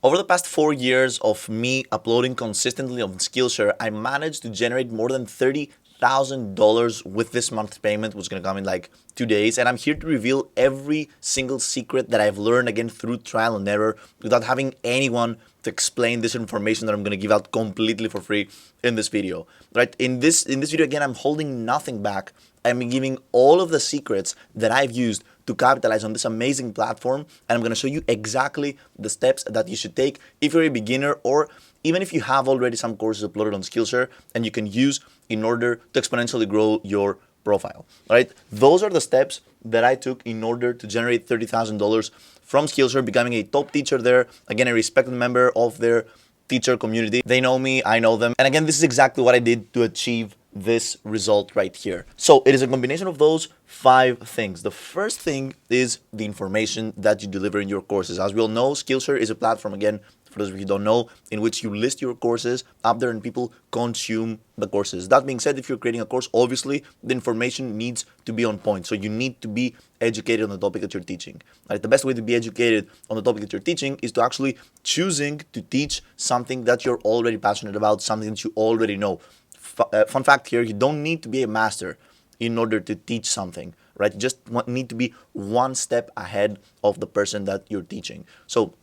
Over the past 4 years of me uploading consistently on Skillshare, I managed to generate more than $30,000 with this month's payment, which is going to come in like 2 days. And I'm here to reveal every single secret that I've learned again through trial and error without having anyone to explain this information that I'm going to give out completely for free in this video. Right? In this video again, I'm holding nothing back. I'm giving all of the secrets that I've used to capitalize on this amazing platform, and I'm going to show you exactly the steps that you should take if you're a beginner or even if you have already some courses uploaded on Skillshare and you can use in order to exponentially grow your profile. All right, those are the steps that I took in order to generate $30,000 from Skillshare, becoming a top teacher there, again a respected member of their teacher community. They know me, I know them, and again this is exactly what I did to achieve this result right here. So it is a combination of those 5 things. The first thing is the information that you deliver in your courses. As we all know, Skillshare is a platform, again, for those of you who don't know, in which you list your courses up there and people consume the courses. That being said, if you're creating a course, obviously the information needs to be on point. So you need to be educated on the topic that you're teaching. Right? The best way to be educated on the topic that you're teaching is to actually choosing to teach something that you're already passionate about, something that you already know. Fun fact here, you don't need to be a master in order to teach something, right? You just need to be one step ahead of the person that you're teaching. So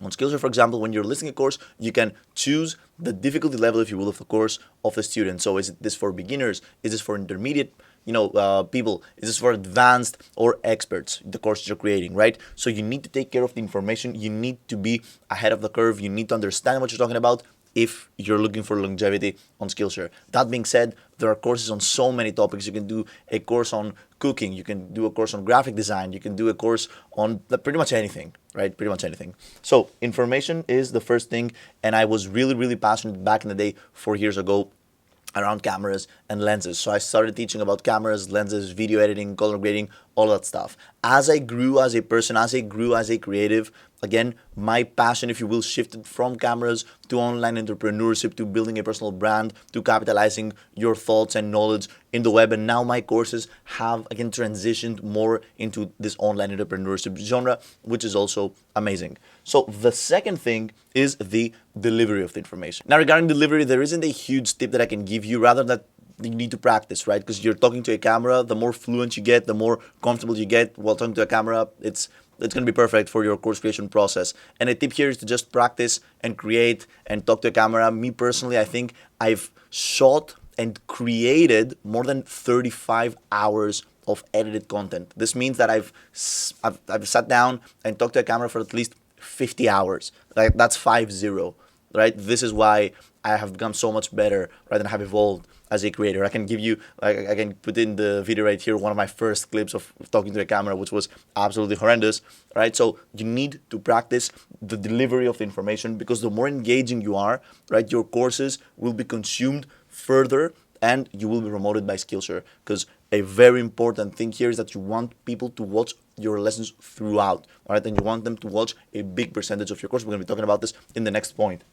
on Skillshare, for example, when you're listing a course, you can choose the difficulty level, if you will, of the course of the student. So is this for beginners? Is this for intermediate people? Is this for advanced or experts, the course you're creating, right? So you need to take care of the information. You need to be ahead of the curve. You need to understand what you're talking about if you're looking for longevity on Skillshare. That being said, there are courses on so many topics. You can do a course on cooking, you can do a course on graphic design, you can do a course on pretty much anything, right? Pretty much anything. So information is the first thing, and I was really passionate back in the day 4 years ago around cameras and lenses. So I started teaching about cameras, lenses, video editing, color grading, all that stuff. As I grew as a person, as I grew as a creative, again, my passion, if you will, shifted from cameras to online entrepreneurship, to building a personal brand, to capitalizing your thoughts and knowledge in the web. And now my courses have, again, transitioned more into this online entrepreneurship genre, which is also amazing. So the second thing is the delivery of the information. Now, regarding delivery, there isn't a huge tip that I can give you, rather that you need to practice, right? Because you're talking to a camera, the more fluent you get, the more comfortable you get while talking to a camera, it's going to be perfect for your course creation process. And a tip here is to just practice and create and talk to a camera. Me personally, I think I've shot and created more than 35 hours of edited content. This means that I've sat down and talked to a camera for at least 50 hours. Right? That's 50, right? This is why I have become so much better, right, and have evolved as a creator. I can give you, I can put in the video right here, one of my first clips of talking to a camera, which was absolutely horrendous, right? So you need to practice the delivery of the information, because the more engaging you are, right, your courses will be consumed further and you will be promoted by Skillshare. Because a very important thing here is that you want people to watch your lessons throughout, all right? And you want them to watch a big percentage of your course. We're going to be talking about this in the next point.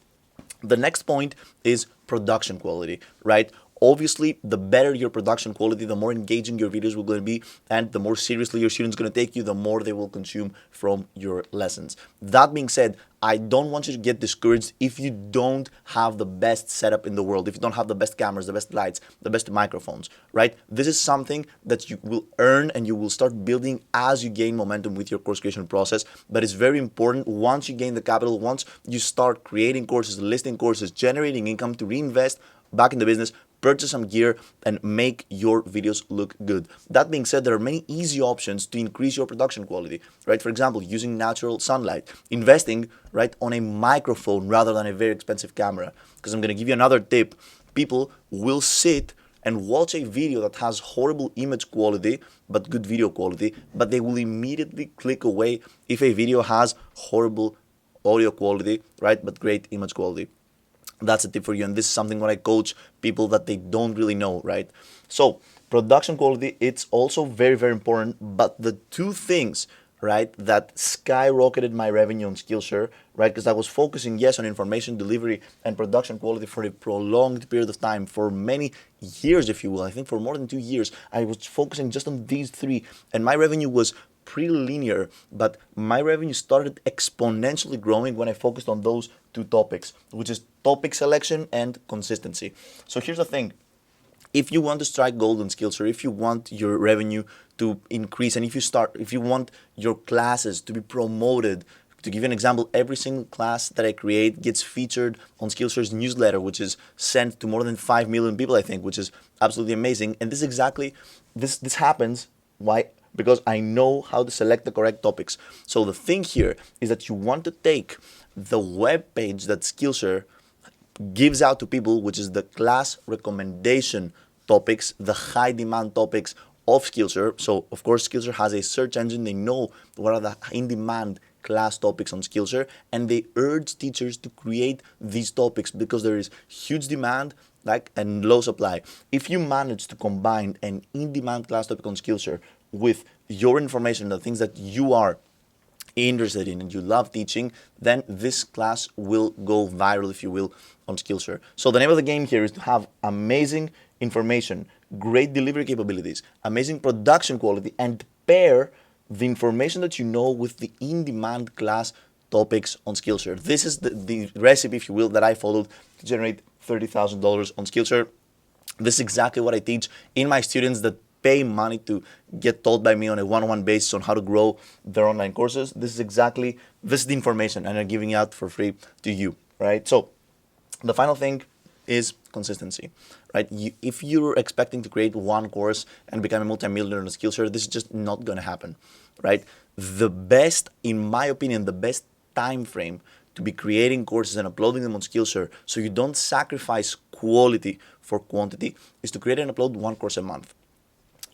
The next point is production quality, right? Obviously, the better your production quality, the more engaging your videos will going to be, and the more seriously your students going to take you, the more they will consume from your lessons. That being said, I don't want you to get discouraged if you don't have the best setup in the world, if you don't have the best cameras, the best lights, the best microphones, right? This is something that you will earn and you will start building as you gain momentum with your course creation process. But it's very important, once you gain the capital, once you start creating courses, listing courses, generating income, to reinvest back in the business, purchase some gear, and make your videos look good. That being said, there are many easy options to increase your production quality, right? For example, using natural sunlight, investing, right, on a microphone rather than a very expensive camera. Because I'm going to give you another tip. People will sit and watch a video that has horrible image quality but good video quality, but they will immediately click away if a video has horrible audio quality, right, but great image quality. That's a tip for you, and this is something when I coach people that they don't really know, right? So production quality, it's also very important. But the two things, right, that skyrocketed my revenue on Skillshare, right, because I was focusing, yes, on information delivery and production quality for a prolonged period of time, for many years, if you will. I think for more than 2 years, I was focusing just on these three, and my revenue was pretty linear, but my revenue started exponentially growing when I focused on those two topics, which is topic selection and consistency. So here's the thing. If you want to strike gold on Skillshare, if you want your revenue to increase, and if you want your classes to be promoted, to give you an example, every single class that I create gets featured on Skillshare's newsletter, which is sent to more than 5 million people, I think, which is absolutely amazing. And this happens. Why? Because I know how to select the correct topics. So the thing here is that you want to take the web page that Skillshare gives out to people, which is the class recommendation topics, the high demand topics of Skillshare. So of course, Skillshare has a search engine. They know what are the in demand class topics on Skillshare, and they urge teachers to create these topics because there is huge demand and low supply. If you manage to combine an in-demand class topic on Skillshare with your information, the things that you are interested in and you love teaching, then this class will go viral, if you will, on Skillshare. So the name of the game here is to have amazing information, great delivery capabilities, amazing production quality, and pair the information that you know with the in-demand class topics on Skillshare. This is the recipe, if you will, that I followed to generate $30,000 on Skillshare. This is exactly what I teach in my students that pay money to get taught by me on a one-on-one basis on how to grow their online courses. This is the information, and I'm giving it out for free to you, right? So the final thing is consistency, right? If you're expecting to create one course and become a multimillionaire on Skillshare, this is just not going to happen, right? In my opinion, the best time frame to be creating courses and uploading them on Skillshare so you don't sacrifice quality for quantity is to create and upload one course a month.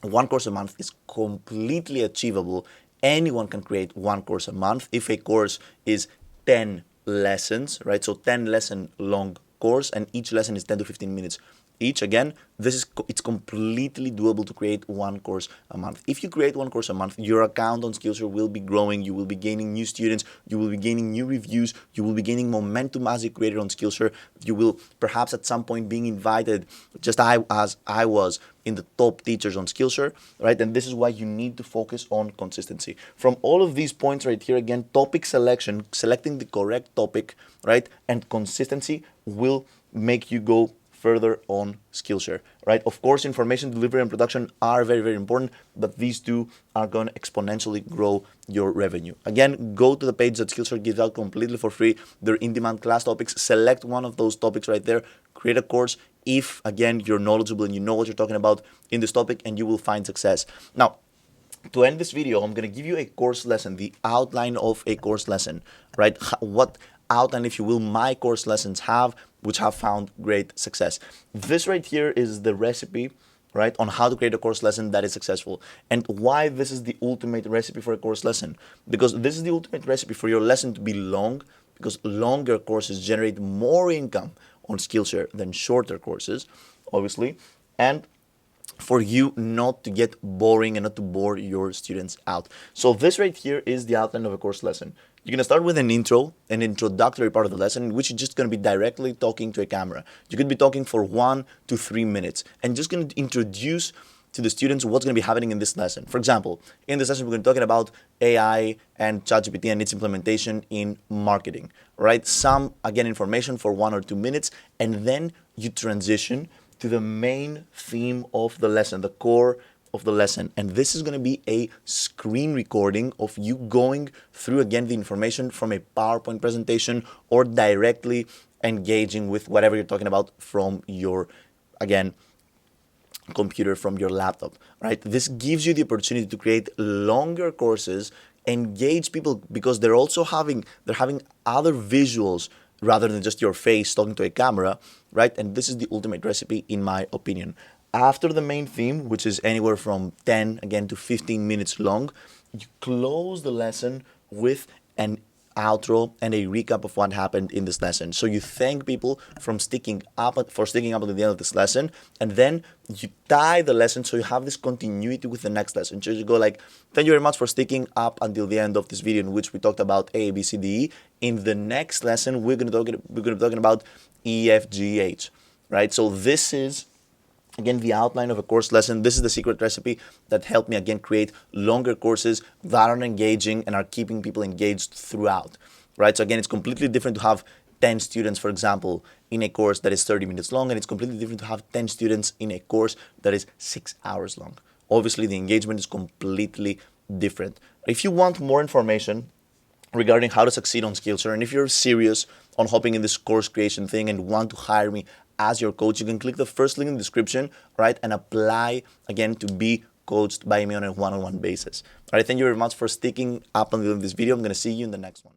One course a month is completely achievable. Anyone can create one course a month if a course is 10 lessons, right? So 10 lesson long course, and each lesson is 10 to 15 minutes each. Again, it's completely doable to create one course a month. If you create one course a month, your account on Skillshare will be growing. You will be gaining new students. You will be gaining new reviews. You will be gaining momentum as a creator on Skillshare. You will perhaps at some point being invited, just as I was, in the top teachers on Skillshare, right? And this is why you need to focus on consistency. From all of these points right here, again, topic selection, selecting the correct topic, right? And consistency will make you go further on Skillshare, right? Of course, information delivery and production are very, very important, but these two are going to exponentially grow your revenue. Again, go to the page that Skillshare gives out completely for free. They're in-demand class topics. Select one of those topics right there. Create a course if, again, you're knowledgeable and you know what you're talking about in this topic, and you will find success. Now, to end this video, I'm going to give you a course lesson, the outline of a course lesson, right? What outline, if you will, my course lessons have, which have found great success. This right here is the recipe, right, on how to create a course lesson that is successful. And why this is the ultimate recipe for a course lesson? Because this is the ultimate recipe for your lesson to be long, because longer courses generate more income on Skillshare than shorter courses, obviously, and for you not to get boring and not to bore your students out. So this right here is the outline of a course lesson. You're going to start with an introductory part of the lesson, in which you're just going to be directly talking to a camera. You could be talking for 1 to 3 minutes and just going to introduce to the students what's going to be happening in this lesson. For example, in this lesson, we're going to be talking about AI and ChatGPT and its implementation in marketing, right? Some, again, information for 1 or 2 minutes, and then you transition to the main theme of the lesson, the core of the lesson. And this is going to be a screen recording of you going through, again, the information from a PowerPoint presentation or directly engaging with whatever you're talking about from your, again, computer, from your laptop, right? This gives you the opportunity to create longer courses, engage people, because they're having other visuals rather than just your face talking to a camera, right? And this is the ultimate recipe, in my opinion. After the main theme, which is anywhere from 10, again, to 15 minutes long, you close the lesson with an outro and a recap of what happened in this lesson. So you thank people for sticking up until the end of this lesson, and then you tie the lesson so you have this continuity with the next lesson. So you go like, thank you very much for sticking up until the end of this video, in which we talked about A, B, C, D, E. In the next lesson, we're going to be talking about E, F, G, H, right? So this is again, the outline of a course lesson. This is the secret recipe that helped me, again, create longer courses that are engaging and are keeping people engaged throughout, right? So again, it's completely different to have 10 students, for example, in a course that is 30 minutes long, and it's completely different to have 10 students in a course that is 6 hours long. Obviously, the engagement is completely different. If you want more information regarding how to succeed on Skillshare, and if you're serious on hopping in this course creation thing and want to hire me as your coach, you can click the first link in the description, right, and apply again to be coached by me on a one-on-one basis. All right, thank you very much for sticking up until this video. I'm going to see you in the next one.